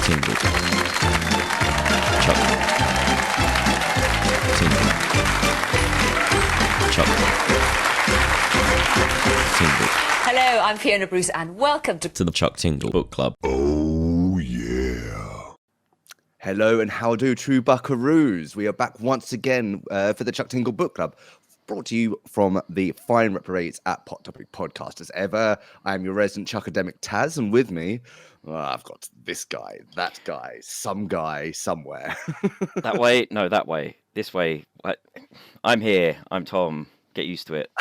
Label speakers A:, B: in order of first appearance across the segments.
A: Tingle. Chuck. Tingle. Chuck. Tingle.
B: Hello, I'm Fiona Bruce and welcome to
A: the Chuck Tingle Book Club.
C: Oh, yeah. Hello and how do, true buckaroos? We are back once again for the Chuck Tingle Book Club, brought to you from the fine reprobates at Pot Topic Podcast. As ever, I am your resident Chuckademic Taz, and with me, I've got this guy, that guy, some guy somewhere.
D: That way? No, that way. This way. I'm here. I'm Tom. Get used to it.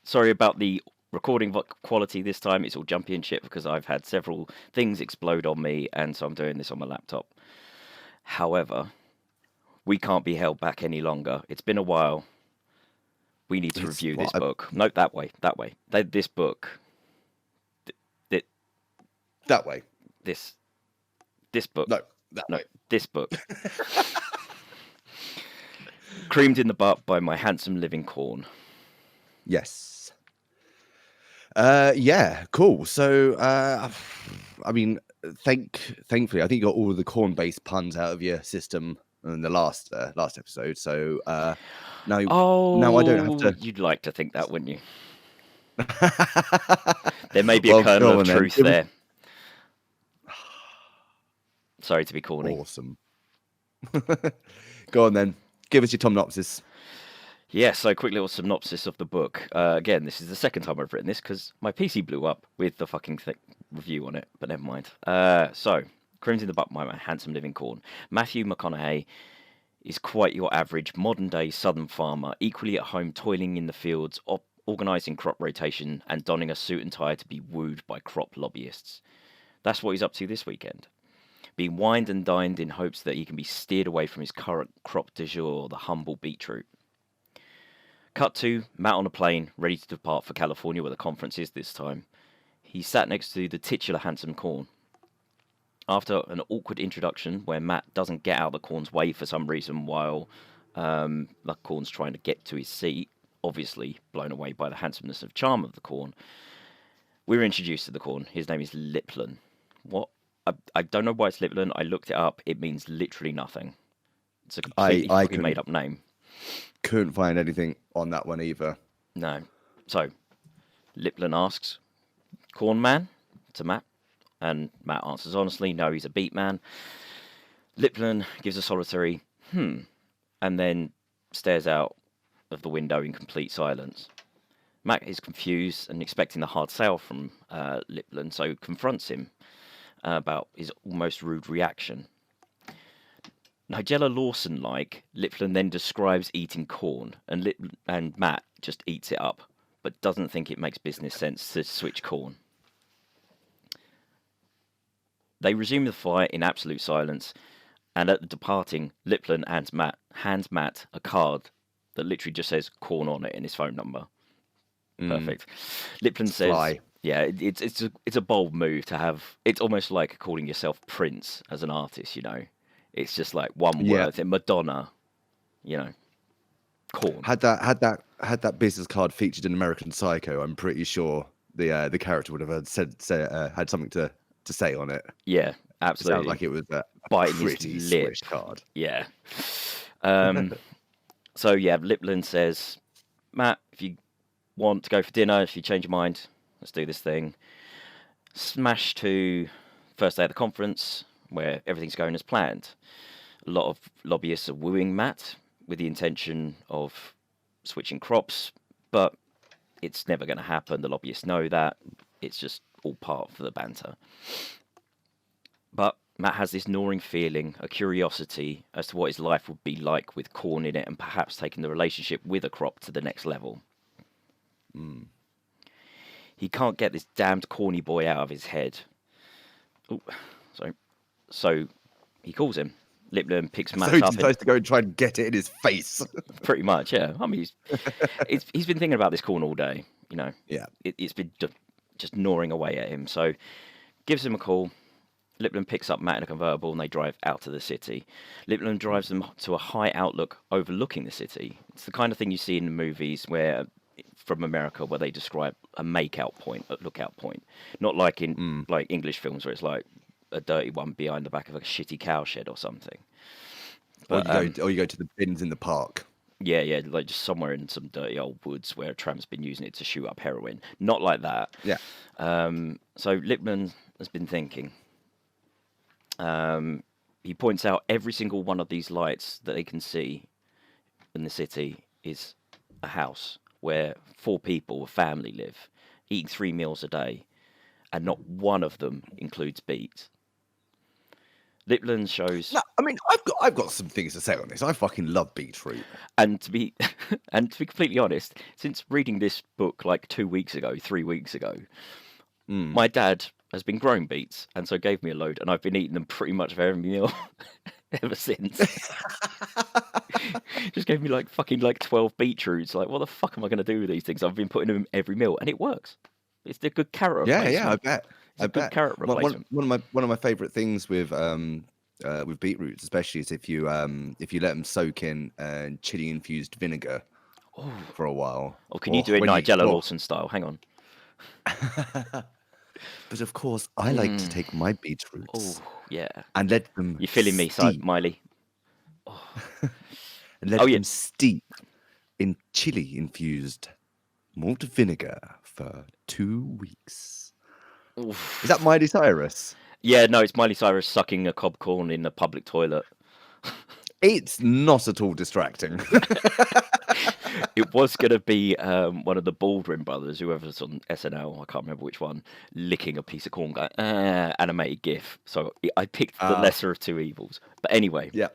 D: Sorry about the recording quality this time. It's all jumpy and shit because I've had several things explode on me, and so I'm doing this on my laptop. However, we can't be held back any longer. It's been a while. We need to review this book. No, that way. This book.
C: That way.
D: This book.
C: No, that way.
D: This book. Creamed in the butt by my handsome living corn.
C: Yes. Yeah, cool. So, I mean, thankfully, I think you got all of the corn-based puns out of your system in the last episode. So now I don't have to.
D: You'd like to think that, wouldn't you? There may be a kernel of truth there. Sorry to be corny.
C: Awesome. Go on then. Give us your Tomnopsis.
D: Yeah, so quick little synopsis of the book. Again, this is the second time I've written this because my PC blew up with the fucking review on it, but never mind. So, Creamed in the butt by my handsome living corn. Matthew McConaughey is quite your average modern-day southern farmer, equally at home toiling in the fields, organising crop rotation and donning a suit and tie to be wooed by crop lobbyists. That's what he's up to this weekend. Being wined and dined in hopes that he can be steered away from his current crop du jour, the humble beetroot. Cut to Matt on a plane, ready to depart for California, where the conference is this time. He's sat next to the titular handsome corn. After an awkward introduction, where Matt doesn't get out of the corn's way for some reason while the corn's trying to get to his seat, obviously blown away by the handsomeness and charm of the corn, we're introduced to the corn. His name is Liplin. What? I don't know why it's Liplin. I looked it up. It means literally nothing. It's a completely made up name.
C: Couldn't find anything on that one either.
D: No. So, Liplin asks, Corn Man? To Matt. And Matt answers honestly, no, he's a beat man. Liplin gives a solitary, and then stares out of the window in complete silence. Matt is confused and expecting the hard sell from Liplin, so confronts him about his almost rude reaction. Nigella Lawson-like, Liplin then describes eating corn, and Matt just eats it up, but doesn't think it makes business sense to switch corn. They resume the fight in absolute silence, and at the departing, Liplin hands Matt a card that literally just says corn on it and his phone number. Perfect. Liplin says,
C: Fly.
D: yeah, it's a bold move to have. It's almost like calling yourself Prince as an artist, you know. It's just like one word. And Madonna, you know, corn.
C: Had that business card featured in American Psycho, I'm pretty sure the character would have had something to say on it.
D: Yeah, absolutely.
C: It sounds like it was a
D: biting
C: pretty
D: his lip
C: swish card.
D: Yeah. So yeah, Liplin says, Matt, if you want to go for dinner, if you change your mind, let's do this thing. Smash to first day of the conference, where everything's going as planned. A lot of lobbyists are wooing Matt with the intention of switching crops, but it's never going to happen. The lobbyists know that. It's just all part of the banter. But Matt has this gnawing feeling, a curiosity as to what his life would be like with corn in it and perhaps taking the relationship with a crop to the next level. He can't get this damned corny boy out of his head. Oh, sorry. So he calls him. Liplin picks Matt up.
C: So he decides to go and try and get it in his face.
D: Pretty much, yeah. I mean, he's been thinking about this corn all day, you know.
C: Yeah.
D: It's been just gnawing away at him. So gives him a call. Liplin picks up Matt in a convertible and they drive out of the city. Liplin drives them to a high outlook overlooking the city. It's the kind of thing you see in the movies from America where they describe a lookout point. Not like in like English films where it's like a dirty one behind the back of a shitty cow shed or something.
C: Or
D: But,
C: you go to the bins in the park.
D: yeah, like just somewhere in some dirty old woods where a tramp's been using it to shoot up heroin. Not like that.
C: Yeah.
D: So Lipman has been thinking. He points out every single one of these lights that they can see in the city is a house where 4 people, a family, live, eating 3 meals a day, and not one of them includes beets. Lipland shows,
C: No, I mean, I've got some things to say on this. I fucking love beetroot.
D: and to be completely honest, since reading this book like 3 weeks ago, my dad has been growing beets, and so gave me a load, and I've been eating them pretty much every meal ever since. Just gave me like 12 beetroots. Like, what the fuck am I going to do with these things? I've been putting them in every meal, and it works. It's a good carrot replacement.
C: Yeah, I bet.
D: It's a good carrot replacement.
C: One of my favorite things with beetroots, especially, is if you let them soak in chili infused vinegar for a while.
D: Or can you do it Nigella Lawson style? Hang on.
C: But of course, I like to take my beetroots
D: Yeah.
C: and let them.
D: You're feeling me,
C: steep,
D: Miley.
C: and let them steep in chili infused malt vinegar for 2 weeks.
D: Oof.
C: Is that Miley Cyrus?
D: Yeah, no, it's Miley Cyrus sucking a cob corn in a public toilet.
C: It's not at all distracting.
D: It was going to be one of the Baldwin brothers, whoever's on SNL, I can't remember which one, licking a piece of corn, going, animated GIF. So I picked the lesser of two evils. But anyway.
C: Yeah.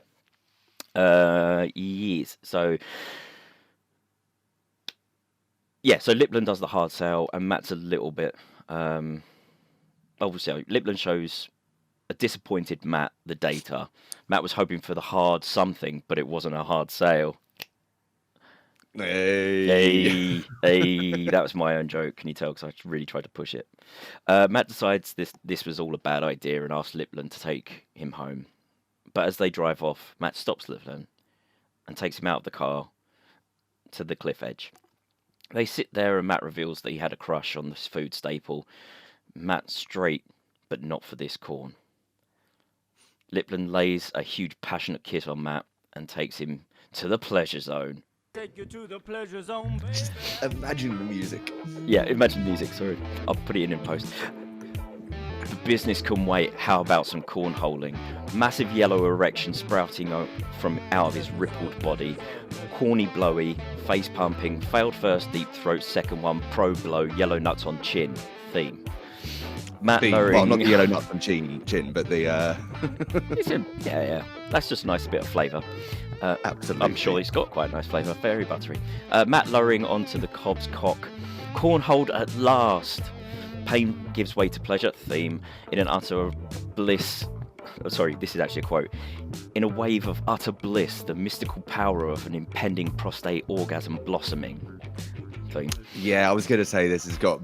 D: Yes. So Lipland does the hard sell, and Matt's a little bit... obviously, Lipland shows a disappointed Matt the data. Matt was hoping for the hard something, but it wasn't a hard sale. Hey, that was my own joke. Can you tell? Because I really tried to push it. Matt decides this was all a bad idea and asks Lipland to take him home. But as they drive off, Matt stops Lipland and takes him out of the car to the cliff edge. They sit there and Matt reveals that he had a crush on this food staple. Matt's straight, but not for this corn. Lipland lays a huge passionate kiss on Matt and takes him to the pleasure zone.
A: Take you to the pleasure zone, baby.
C: Imagine the music.
D: Yeah, imagine music, sorry. I'll put it in post. The business can wait. How about some cornholing? Massive yellow erection sprouting from out of his rippled body. Corny blowy, face pumping, failed first deep throat, second one, pro blow, yellow nuts on chin. Theme. Matt lowering...
C: Well, not the yellow nuts on chin, but the...
D: Yeah. That's just a nice bit of flavour.
C: Absolutely.
D: I'm sure it's got quite a nice flavour. Very buttery. Matt lowering onto the cob's cock. Cornhold at last. Pain gives way to pleasure. Theme. In an utter bliss... Sorry, this is actually a quote. In a wave of utter bliss, the mystical power of an impending prostate orgasm blossoming. Theme.
C: Yeah, I was going to say this has got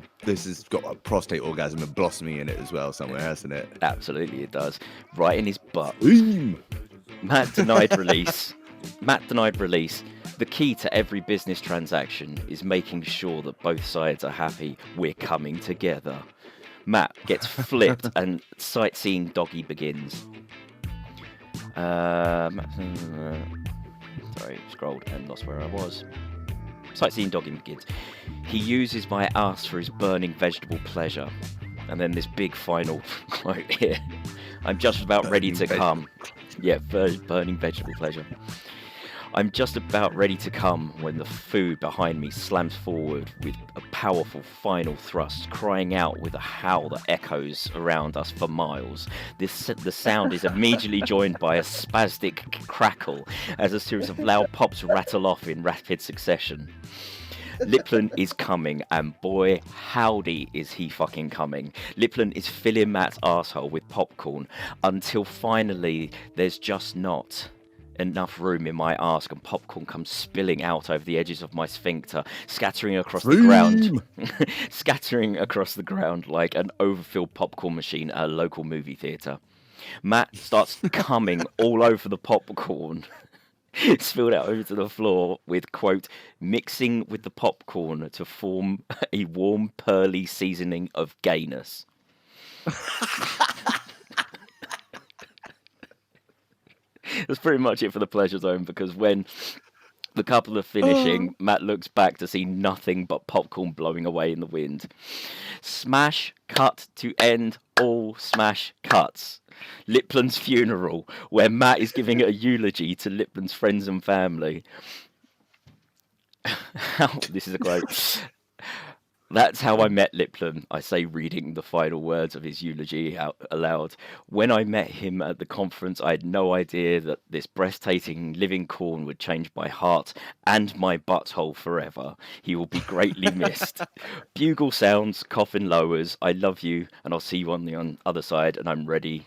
C: a prostate orgasm and blossoming in it as well somewhere, hasn't it?
D: Absolutely, it does. Right in his butt.
C: Boom.
D: Matt denied release. The key to every business transaction is making sure that both sides are happy. We're coming together. Matt gets flipped and sightseeing doggy begins. Sorry, scrolled and lost where I was. Sightseeing doggy begins. He uses my ass for his burning vegetable pleasure. And then this big final quote here. I'm just about ready to come. Yeah, burning vegetable pleasure. I'm just about ready to come when the food behind me slams forward with a powerful final thrust, crying out with a howl that echoes around us for miles. The sound is immediately joined by a spastic crackle as a series of loud pops rattle off in rapid succession. Lipland is coming, and boy, howdy is he fucking coming. Lipland is filling Matt's arsehole with popcorn until finally there's just not enough room in my arse, and popcorn comes spilling out over the edges of my sphincter, scattering across the ground like an overfilled popcorn machine at a local movie theatre. Matt starts coming all over the popcorn. Spilled out over to the floor with, quote, mixing with the popcorn to form a warm, pearly seasoning of gayness. That's pretty much it for the pleasure zone, because when the couple are finishing, Matt looks back to see nothing but popcorn blowing away in the wind. Smash cut to end all smash cuts. Lipland's funeral, where Matt is giving a eulogy to Lipland's friends and family. This is a quote. That's how I met Lipland, I say, reading the final words of his eulogy out aloud. When I met him at the conference, I had no idea that this breathtaking living corn would change my heart and my butthole forever. He will be greatly missed. Bugle sounds, coffin lowers. I love you, and I'll see you on the other side, and I'm ready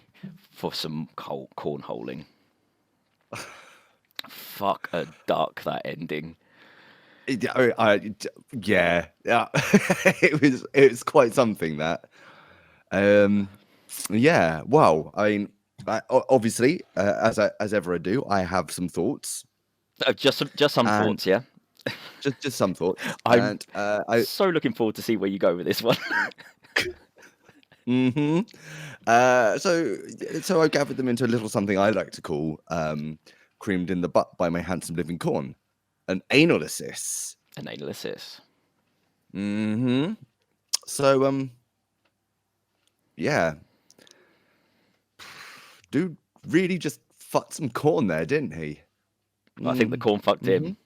D: for some cornholing. Fuck a duck, that ending.
C: Yeah. it was quite something, that. Yeah. Well, I mean, obviously, as ever I do, I have some thoughts.
D: Just some thoughts, yeah.
C: Just some thoughts.
D: I'm so looking forward to see where you go with this one.
C: So I gathered them into a little something I like to call creamed in the butt by my handsome living corn. An analysis.
D: An analysis.
C: So, yeah. Dude really just fucked some corn there, didn't he?
D: I think the corn fucked him.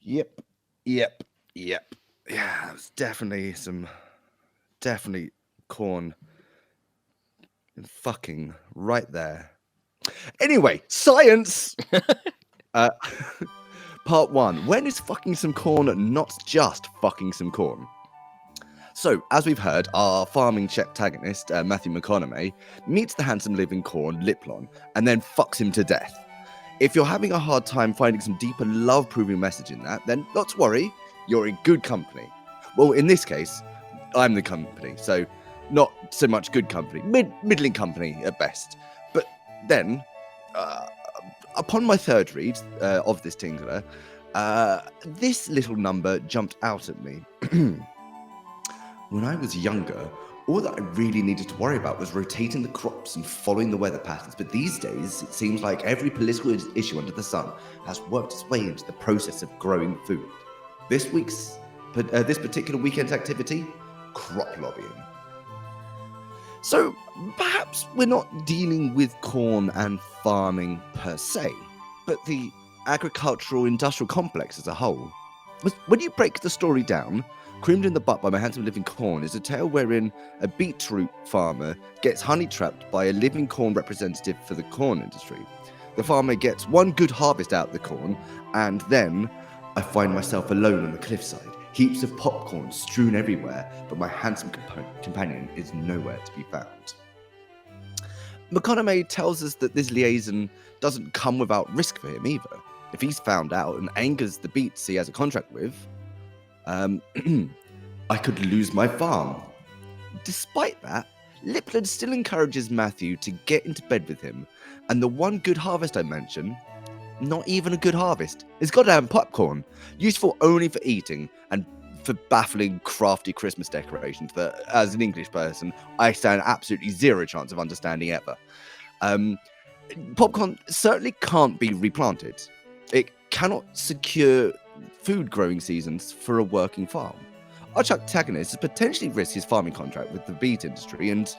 C: Yep. Yeah, it was definitely corn and fucking right there. Anyway, science! Part 1. When is fucking some corn not just fucking some corn? So, as we've heard, our farming protagonist, Matthew McConaughey, meets the handsome living corn, Liplon, and then fucks him to death. If you're having a hard time finding some deeper love-proving message in that, then not to worry, you're in good company. Well, in this case, I'm the company, so not so much good company, middling company at best. But then, upon my third read of this Tingler, this little number jumped out at me. When I was younger, all that I really needed to worry about was rotating the crops and following the weather patterns. But these days, it seems like every political issue under the sun has worked its way into the process of growing food. This particular weekend's activity, crop lobbying. So perhaps we're not dealing with corn and farming per se, but the agricultural industrial complex as a whole. When you break the story down, Creamed in the Butt by My Handsome Living Corn is a tale wherein a beetroot farmer gets honey trapped by a living corn representative for the corn industry. The farmer gets one good harvest out of the corn, and then I find myself alone on the cliffside. Heaps of popcorn strewn everywhere, but my handsome companion is nowhere to be found. McConaughey tells us that this liaison doesn't come without risk for him either. If he's found out and angers the beats he has a contract with, I could lose my farm. Despite that, Lipland still encourages Matthew to get into bed with him, and the one good harvest I mentioned, not even a good harvest, is goddamn popcorn, useful only for eating and for baffling, crafty Christmas decorations that, as an English person, I stand absolutely zero chance of understanding ever. Popcorn certainly can't be replanted. It cannot secure food growing seasons for a working farm. Our protagonist has potentially risked his farming contract with the beet industry, and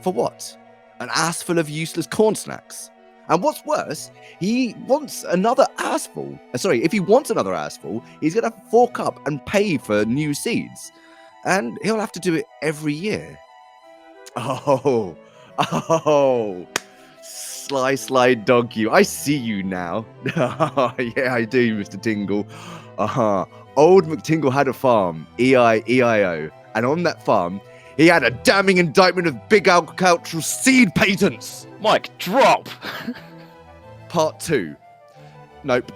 C: for what? An ass full of useless corn snacks. And what's worse, he wants another assful. If he wants another assful, he's going to fork up and pay for new seeds. And he'll have to do it every year. Oh, sly dog you. I see you now. Yeah, I do, Mr. Tingle. Old McTingle had a farm, E-I-E-I-O. And on that farm, he had a damning indictment of big agricultural seed patents.
D: Mike, drop!
C: Part 2. Nope.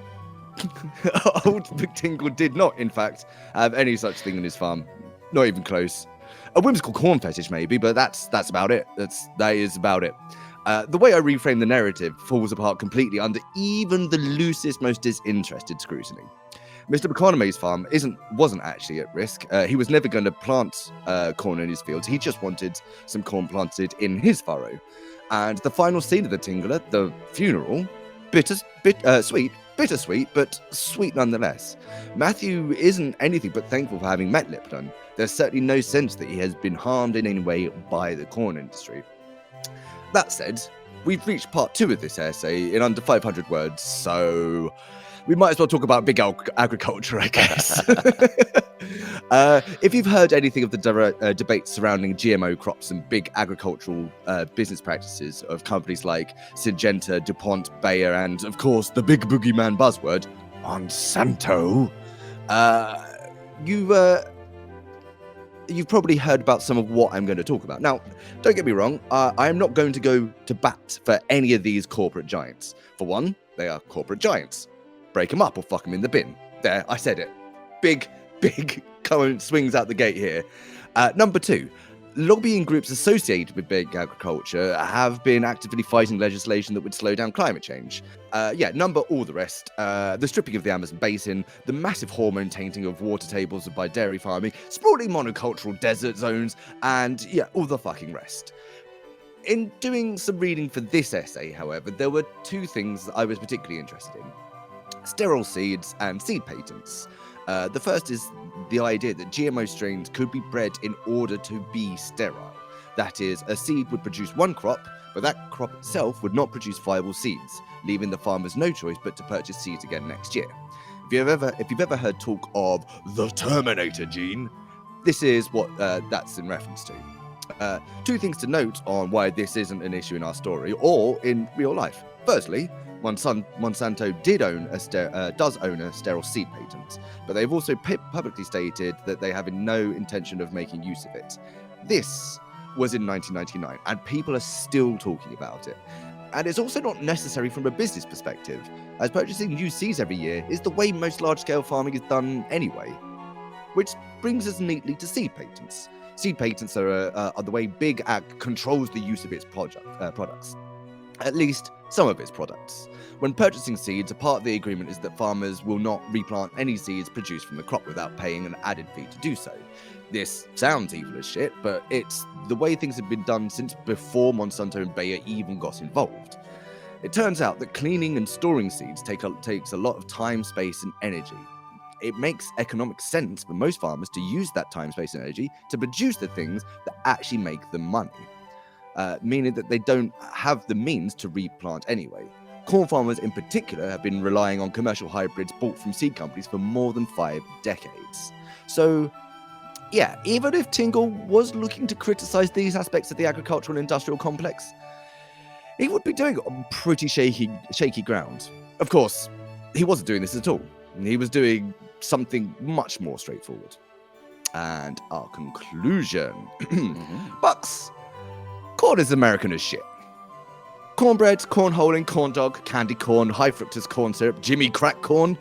C: Old McTingle did not, in fact, have any such thing on his farm. Not even close. A whimsical corn fetish, maybe, but that's about it. That is about it. The way I reframe the narrative falls apart completely under even the loosest, most disinterested scrutiny. Mr. McConaughey's farm wasn't actually at risk. He was never going to plant corn in his fields. He just wanted some corn planted in his furrow. And the final scene of the Tingler, the funeral, bittersweet, but sweet nonetheless. Matthew isn't anything but thankful for having met Lipton. There's certainly no sense that he has been harmed in any way by the corn industry. That said, we've reached part 2 of this essay in under 500 words, so we might as well talk about big agriculture, I guess. If you've heard anything of the debates surrounding GMO crops and big agricultural business practices of companies like Syngenta, DuPont, Bayer, and, of course, the big boogeyman buzzword, Monsanto, you've probably heard about some of what I'm going to talk about. Now, don't get me wrong, I am not going to go to bat for any of these corporate giants. For one, they are corporate giants. Break them up or fuck them in the bin. There, I said it. Big current swings out the gate here. Number 2, lobbying groups associated with big agriculture have been actively fighting legislation that would slow down climate change. Number all the rest. The stripping of the Amazon basin, the massive hormone tainting of water tables by dairy farming, sprawling monocultural desert zones, and all the fucking rest. In doing some reading for this essay, however, there were 2 things that I was particularly interested in. Sterile seeds and seed patents. The first is the idea that GMO strains could be bred in order to be sterile. That is, a seed would produce one crop, but that crop itself would not produce viable seeds, leaving the farmers no choice but to purchase seeds again next year. If you've ever heard talk of the Terminator Gene, this is what that's in reference to. 2 things to note on why this isn't an issue in our story or in real life. Firstly, Monsanto does own a sterile seed patent, but they've also publicly stated that they have no intention of making use of it. This was in 1999, and people are still talking about it. And it's also not necessary from a business perspective, as purchasing used seeds every year is the way most large-scale farming is done anyway. Which brings us neatly to seed patents. Seed patents are the way Big Ag controls the use of its products. At least some of its products. When purchasing seeds, a part of the agreement is that farmers will not replant any seeds produced from the crop without paying an added fee to do so. This sounds evil as shit, but it's the way things have been done since before Monsanto and Bayer even got involved. It turns out that cleaning and storing seeds takes a lot of time, space, and energy. It makes economic sense for most farmers to use that time, space, and energy to produce the things that actually make them money. Meaning that they don't have the means to replant anyway. Corn farmers in particular have been relying on commercial hybrids bought from seed companies for more than 5 decades. So, even if Tingle was looking to criticize these aspects of the agricultural and industrial complex, he would be doing it on pretty shaky ground. Of course, he wasn't doing this at all. He was doing something much more straightforward. And our conclusion. Bucks. Corn is American as shit. Cornbread, cornholing, corn dog, candy corn, high fructose corn syrup, Jimmy crack corn.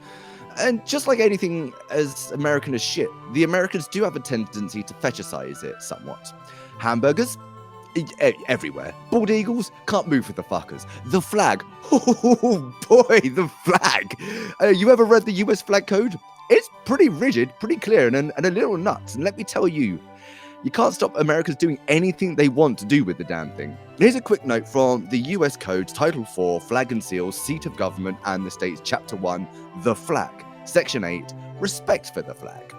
C: And just like anything as American as shit, the Americans do have a tendency to fetishize it somewhat. Hamburgers? Everywhere. Bald eagles? Can't move for the fuckers. The flag? Oh boy, the flag! You ever read the US flag code? It's pretty rigid, pretty clear, and a little nuts. And let me tell you, you can't stop Americans doing anything they want to do with the damn thing. Here's a quick note from the US Code, Title 4, Flag and Seals, Seat of Government and the States, Chapter 1, The Flag, Section 8, Respect for the Flag.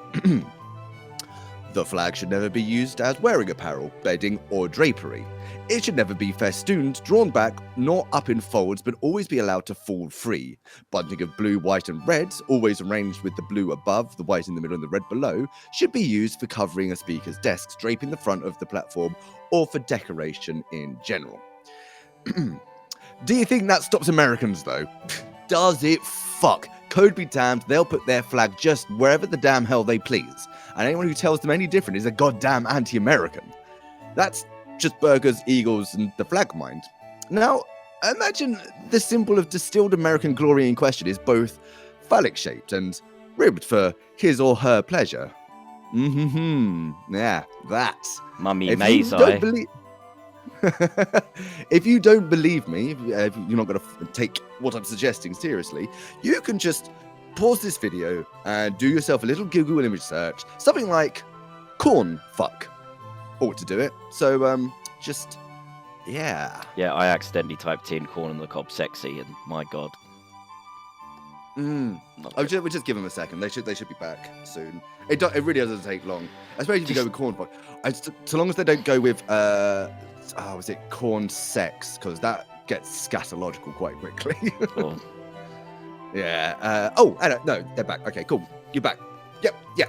C: The flag should never be used as wearing apparel, bedding, or drapery. It should never be festooned, drawn back, nor up in folds, but always be allowed to fall free. Bunting of blue, white, and red, always arranged with the blue above, the white in the middle, and the red below, should be used for covering a speaker's desk, draping the front of the platform, or for decoration in general. Do you think that stops Americans, though? Does it fuck? Code be damned, they'll put their flag just wherever the damn hell they please. And anyone who tells them any different is a goddamn anti-American. That's just burgers, eagles, and the flag mind. Now, imagine the symbol of distilled American glory in question is both phallic-shaped and ribbed for his or her pleasure. Yeah, that.
D: Mummy
C: If
D: Mays,
C: you don't believe... If you don't believe me, if you're not going to take what I'm suggesting seriously, you can just pause this video and do yourself a little Google image search. Something like corn fuck ought to do it. So just Yeah.
D: Yeah, I accidentally typed in corn on the cob sexy, and my god.
C: We'll just give them a second. They should be back soon. It really doesn't take long, especially if you go with corn. So long as they don't go with was it corn sex? Because that gets scatological quite quickly.
D: Oh.
C: Yeah. No, they're back. Okay, cool. You're back. Yep. Yeah.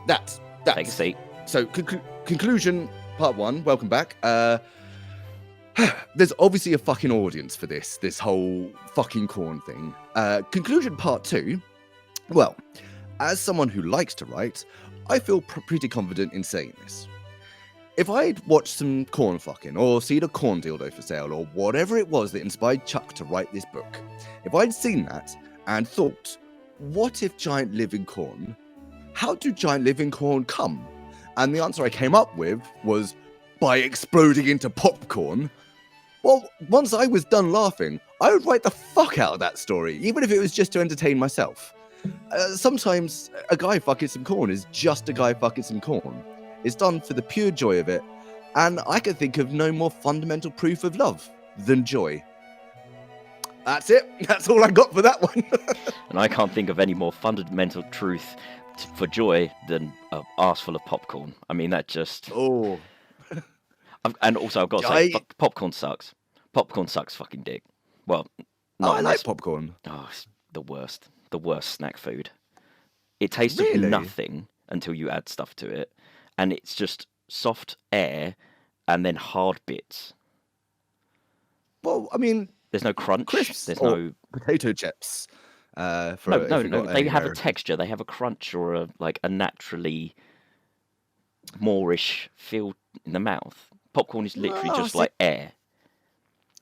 C: That's.
D: Take a seat.
C: So conclusion part 1. Welcome back. There's obviously a fucking audience for this whole fucking corn thing. Conclusion part 2. Well, as someone who likes to write, I feel pretty confident in saying this. If I'd watched some corn fucking or seen a corn dildo for sale or whatever it was that inspired Chuck to write this book, if I'd seen that and thought, what if giant living corn? How do giant living corn come? And the answer I came up with was by exploding into popcorn. Well, once I was done laughing, I would write the fuck out of that story, even if it was just to entertain myself. Sometimes a guy fucking some corn is just a guy fucking some corn. It's done for the pure joy of it, and I can think of no more fundamental proof of love than joy. That's it. That's all I got for that one.
D: And I can't think of any more fundamental truth for joy than an arse full of popcorn. I mean, that just...
C: Oh...
D: And also, I've got to say, popcorn sucks. Popcorn sucks fucking dick. Well,
C: I like popcorn.
D: Oh, it's the worst. The worst snack food. It tastes
C: Really?
D: of nothing until you add stuff to it. And it's just soft air and then hard bits.
C: Well, I mean...
D: There's no crunch.
C: Crisps
D: There's
C: or
D: no...
C: potato chips.
D: No. They have a texture. They have a crunch or a naturally moreish feel in the mouth. Popcorn is literally just like air.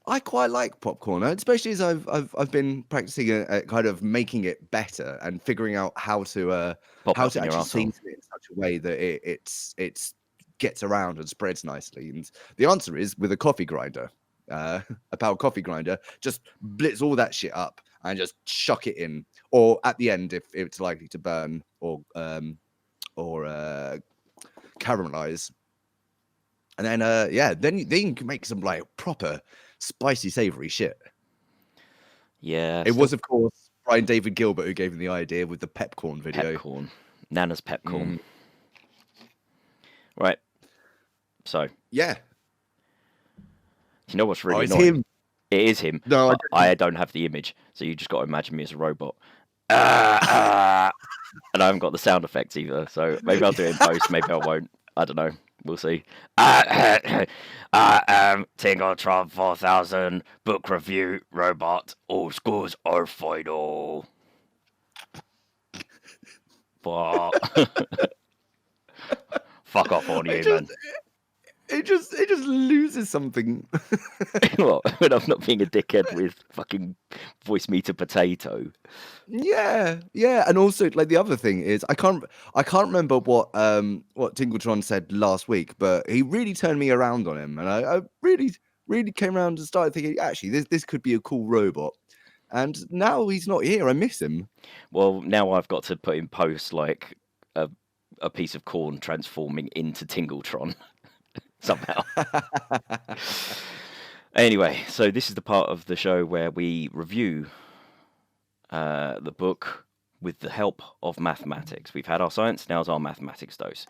C: I quite like popcorn, especially as I've been practicing at kind of making it better and figuring out how to actually season it in such a way that it gets around and spreads nicely. And the answer is with a coffee grinder, a power coffee grinder. Just blitz all that shit up and just chuck it in, or at the end if it's likely to burn or caramelize. And then, then you can make some like proper spicy, savory shit.
D: Yeah.
C: It was, of course, Brian David Gilbert who gave him the idea with the pepcorn video.
D: Pepcorn. Nana's pepcorn. Right. So.
C: Yeah.
D: You know what's really
C: it's
D: annoying?
C: him.
D: It is him.
C: No,
D: I don't have the image, so you just got to imagine me as a robot. And I haven't got the sound effects either, so maybe I'll do it in post, maybe I won't. I don't know. We'll see. I am Tingletron 4000 book review robot. All scores are final. Fuck off on you, man.
C: It just loses something.
D: What? When I'm not being a dickhead with fucking voice meter potato.
C: Yeah, and also like the other thing is I can't remember what Tingletron said last week, but he really turned me around on him, and I really came around and started thinking actually this could be a cool robot. And now he's not here. I miss him.
D: Well, now I've got to put in post like a piece of corn transforming into Tingletron. Somehow. Anyway, so this is the part of the show where we review the book with the help of mathematics. We've had our science, now's our mathematics dose.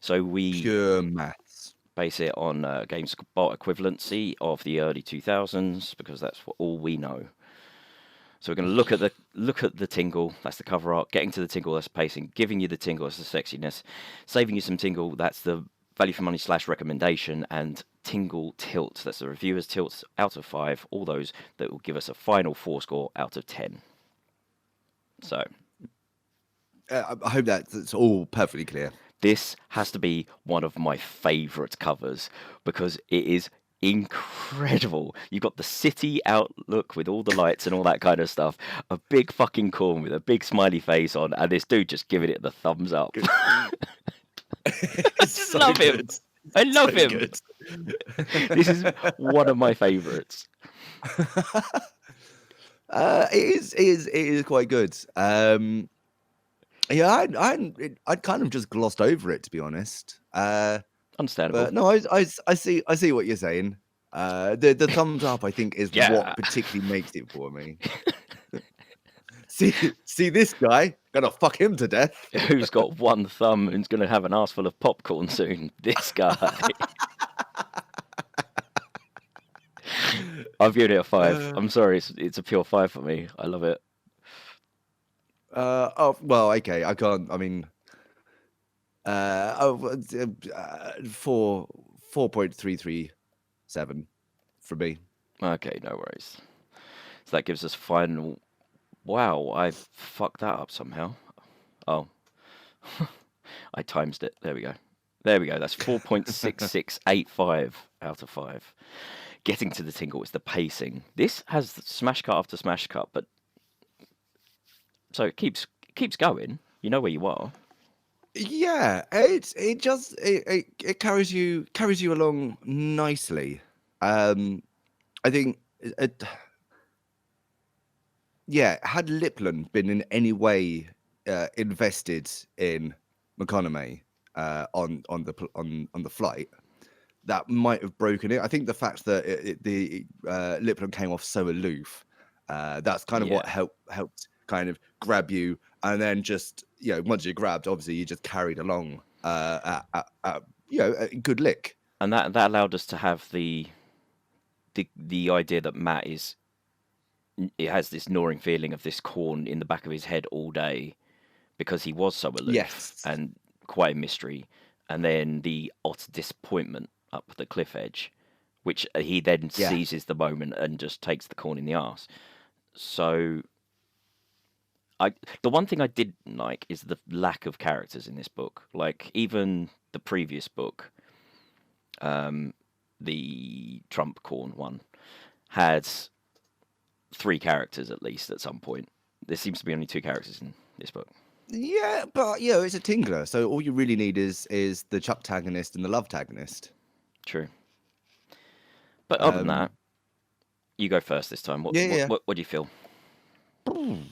D: So we
C: pure maths.
D: Base it on GameSpot equivalency of the early 2000s because that's all we know. So we're going to look at the tingle, that's the cover art, getting to the tingle, that's pacing, giving you the tingle, that's the sexiness, saving you some tingle, that's the value for money / recommendation, and tingle tilt, that's the reviewer's tilts out of 5, all those that will give us a final 4 score out of 10. So
C: I hope that's all perfectly clear.
D: This has to be one of my favourite covers because it is incredible. You've got the city outlook with all the lights and all that kind of stuff, a big fucking corn with a big smiley face on, and this dude just giving it the thumbs up. I just love him. I love him. Good. This is one of my favourites.
C: It is quite good. I'd kind of just glossed over it, to be honest.
D: Understandable.
C: But no, I see what you're saying. The thumbs up, I think, is
D: Yeah.
C: what particularly makes it for me. See this guy? Gonna fuck him to death.
D: Who's got one thumb and's going to have an ass full of popcorn soon? This guy. I've given it a 5. I'm sorry, it's a pure 5 for me. I love it.
C: Oh well, okay. I can't. I mean, 4.337 for me.
D: Okay, no worries. So that gives us final. Wow, I fucked that up somehow. Oh, I times it. There we go. There we go. That's 4.6685 out of 5. Getting to the tingle is the pacing. This has smash cut after smash cut, but so it keeps going. You know where you are.
C: Yeah, it just it carries you along nicely. I think yeah, had Lipland been in any way invested in McConaughey on the flight, that might have broken it. I think the fact that the Lipland came off so aloof, that's kind of what helped kind of grab you, and then just once you're grabbed, obviously you just carried along at a good lick,
D: And that allowed us to have the idea that Matt it has this gnawing feeling of this corn in the back of his head all day because he was so aloof
C: Yes.
D: and quite a mystery, and then the utter disappointment up the cliff edge, which he then seizes the moment and just takes the corn in the arse. So the one thing I didn't like is the lack of characters in this book. Like even the previous book, the Trump corn one, had 3 characters at least at some point. There seems to be only 2 characters in this book.
C: Yeah, but it's a Tingler, so all you really need is the Chuck-tagonist and the love-tagonist.
D: True. But other than that, you go first this time. What do you feel?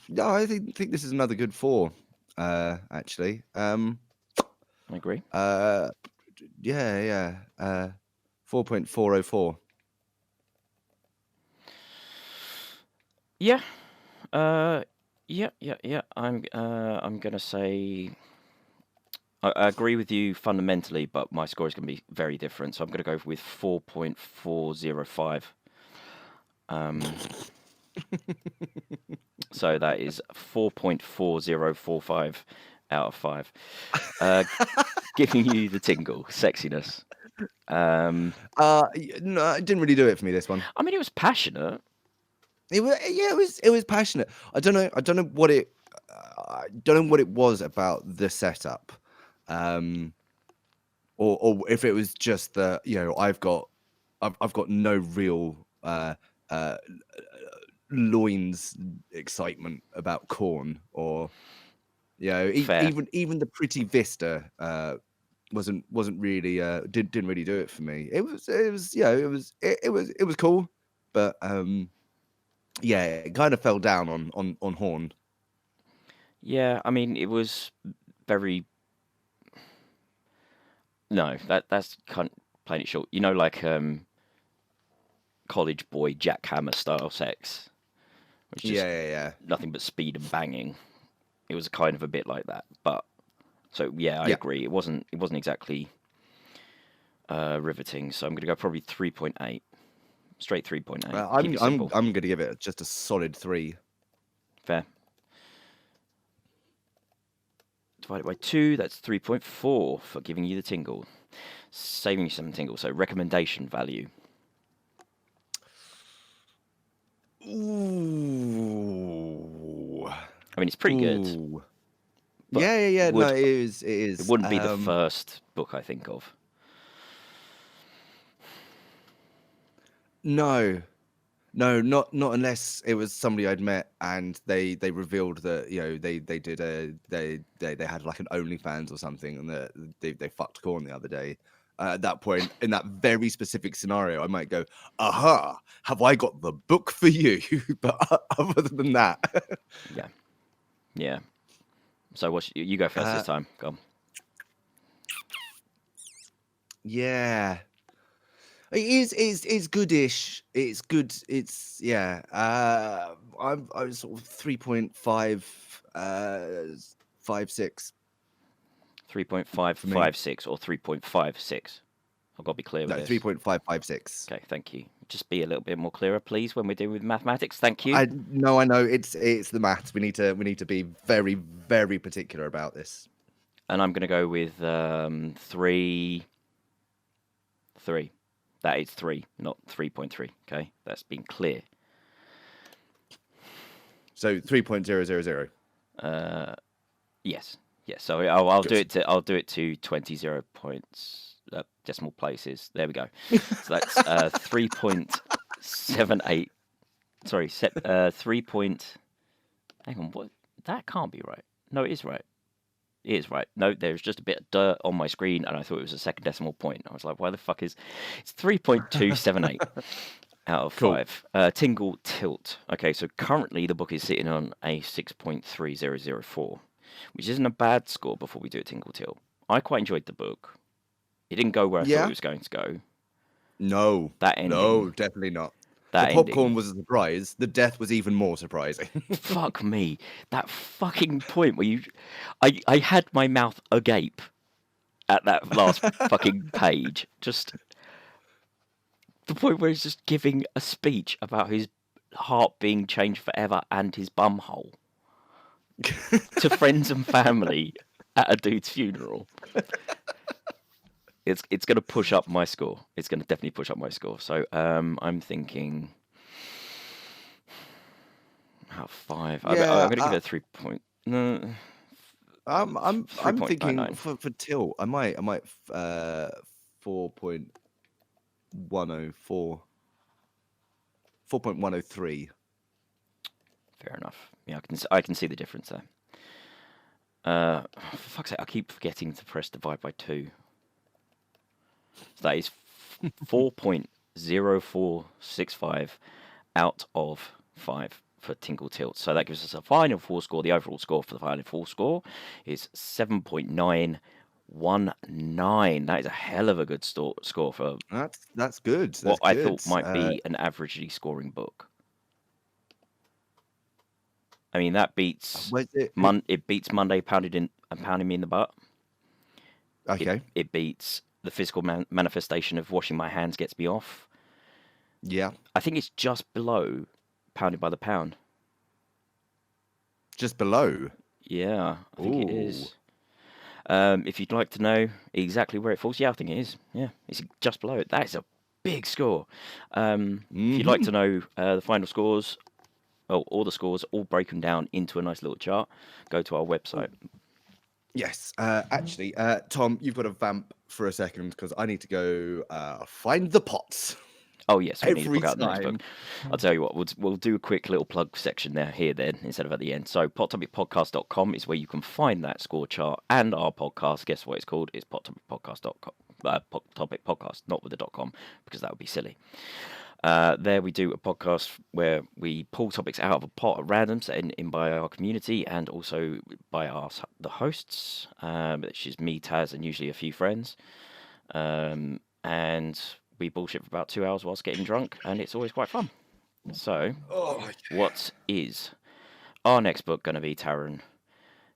C: No, I think this is another good 4, actually.
D: I agree.
C: 4.404.
D: Yeah. Yeah. I'm gonna say I agree with you fundamentally, but my score is gonna be very different. So I'm gonna go with 4.405. So that is 4.4045 out of 5. Giving you the tingle, sexiness.
C: No, it didn't really do it for me, this one.
D: I mean, it was passionate.
C: It was passionate. I don't know what it was about the setup, or if it was just that I've got no real loins excitement about corn, or even the pretty vista wasn't really didn't really do it for me. It was cool, but yeah, it kind of fell down on Horn.
D: Yeah, I mean, it was very. No, that's kind of playing it short. Like college boy jackhammer style sex, which is nothing but speed and banging. It was kind of a bit like that, but so I agree. It wasn't exactly riveting. So I'm gonna go probably 3.8, straight 3.8.
C: I'm gonna give it just a solid 3.
D: Fair. Divided by 2, that's 3.4 for giving you the tingle. Saving you some tingle, so recommendation value.
C: Ooh.
D: I mean, it's pretty good.
C: Yeah. No, it is.
D: It wouldn't be the first book I think of.
C: No, not unless it was somebody I'd met and they revealed that they had like an OnlyFans or something, and that they fucked corn the other day. At that point, in that very specific scenario, I might go, "Aha! Have I got the book for you?" But other than that,
D: yeah. So you go first this time? Go on.
C: Yeah. It is. It's goodish. It's good. It's yeah. I'm sort of 3.5, 5.6 for me.
D: 3.556 or 3.56? I've got to be clear with
C: No,
D: this.
C: 3.556.
D: Okay, thank you. Just be a little bit more clearer, please, when we're dealing with mathematics. Thank you.
C: I know. It's the maths. We need to be very, very particular about this.
D: And I'm going to go with 3. That is 3, not 3.3. Okay, that's been clear.
C: So 3.000.
D: Yes. So I'll do
C: Good.
D: it to 20 points, decimal places. There we go. So that's 3.78. Sorry, 3. Hang on, what? That can't be right. No, it is right. It is right. No, there's just a bit of dirt on my screen, and I thought it was a second decimal point. I was like, why the fuck is... It's 3.278 out of
C: Cool.
D: 5. Tingle Tilt. Okay, so currently the book is sitting on a 6.3004, which isn't a bad score before we do a Tingle Tilt. I quite enjoyed the book. It didn't go where I thought it was going to go.
C: No.
D: That ending.
C: No, definitely not.
D: That
C: The popcorn
D: ending.
C: was a surprise. The death was even more surprising.
D: Fuck me. That fucking point where I had my mouth agape at that last fucking page. Just the point where he's just giving a speech about his heart being changed forever and his bumhole to friends and family at a dude's funeral. It's going to push up my score. It's going to definitely push up my score. So I'm thinking... 5. I'm going to give it a 3 point. No,
C: I'm thinking
D: 3.99.
C: for tilt. I might 4.104, 4.103.
D: Fair enough. Yeah, I can see the difference there. For fuck's sake, I keep forgetting to press divide by 2. So that is 4.0465 out of 5 for Tingle Tilt. So that gives us a final 4 score. The overall score for the final 4 score is 7.919. That is a hell of a good score for
C: That's good.
D: what
C: That's
D: I
C: good.
D: thought might be an averagely scoring book. I mean, that beats it beats Monday pounding me in the butt.
C: Okay.
D: It beats the physical manifestation of washing my hands gets me off.
C: Yeah.
D: I think it's just below Pounded by the Pound.
C: Just below.
D: Yeah, I think it is. If you'd like to know exactly where it falls, yeah, I think it is. Yeah, it's just below it. That is a big score. If you'd like to know the final scores, well, all the scores, all broken down into a nice little chart, go to our website.
C: Yes. Actually, Tom, you've got to vamp for a second because I need to go find the pots.
D: Oh yes, we need to
C: Every
D: book out the next
C: time.
D: book. I'll tell you what, we'll do a quick little plug section here then instead of at the end. So pottopicpodcast.com is where you can find that score chart and our podcast. Guess what it's called? It's pottopicpodcast.com. Pot Topic Podcast, not with the .com, because that would be silly. There we do a podcast where we pull topics out of a pot at random, set in by our community and also by the hosts, which is me, Taz, and usually a few friends. And we bullshit for about 2 hours whilst getting drunk, and it's always quite fun. So, what is our next book going to be, Taran?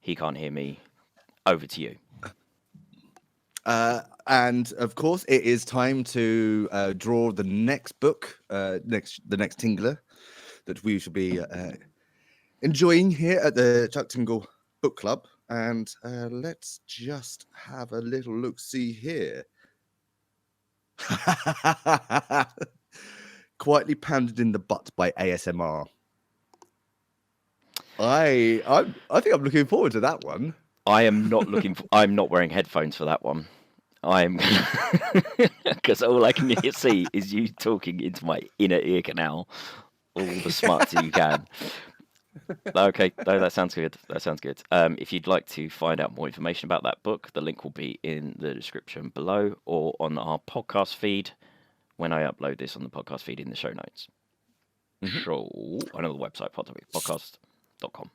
D: He can't hear me. Over to you.
C: And of course, it is time to draw the next book, the next Tingler that we should be enjoying here at the Chuck Tingle Book Club. And let's just have a little look-see here. Quietly Pounded in the Butt by ASMR. I think I'm looking forward to that one.
D: I am not I'm not wearing headphones for that one. I'm because all I can see is you talking into my inner ear canal all the smarts you can. Okay, no, that sounds good. That sounds good. If you'd like to find out more information about that book, the link will be in the description below or on our podcast feed when I upload this on the podcast feed in the show notes. So, I know the website, pottopicpodcast.com.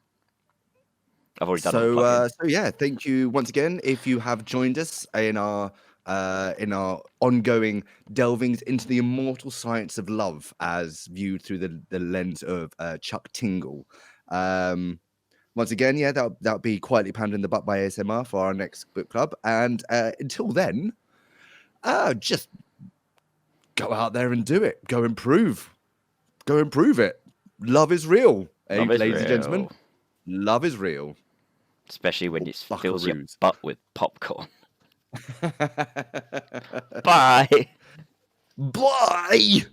D: I've already done
C: So yeah, thank you once again. If you have joined us in our in our ongoing delvings into the immortal science of love as viewed through the lens of Chuck Tingle. Once again, yeah, that'll be Quietly Pounding the Butt by ASMR for our next book club. And until then, just go out there and do it. Go improve it. Love is real,
D: Love is
C: ladies and gentlemen.
D: real.
C: Love is real.
D: Especially when it fills your
C: Buckaroos.
D: butt with popcorn. Bye.
C: Bye.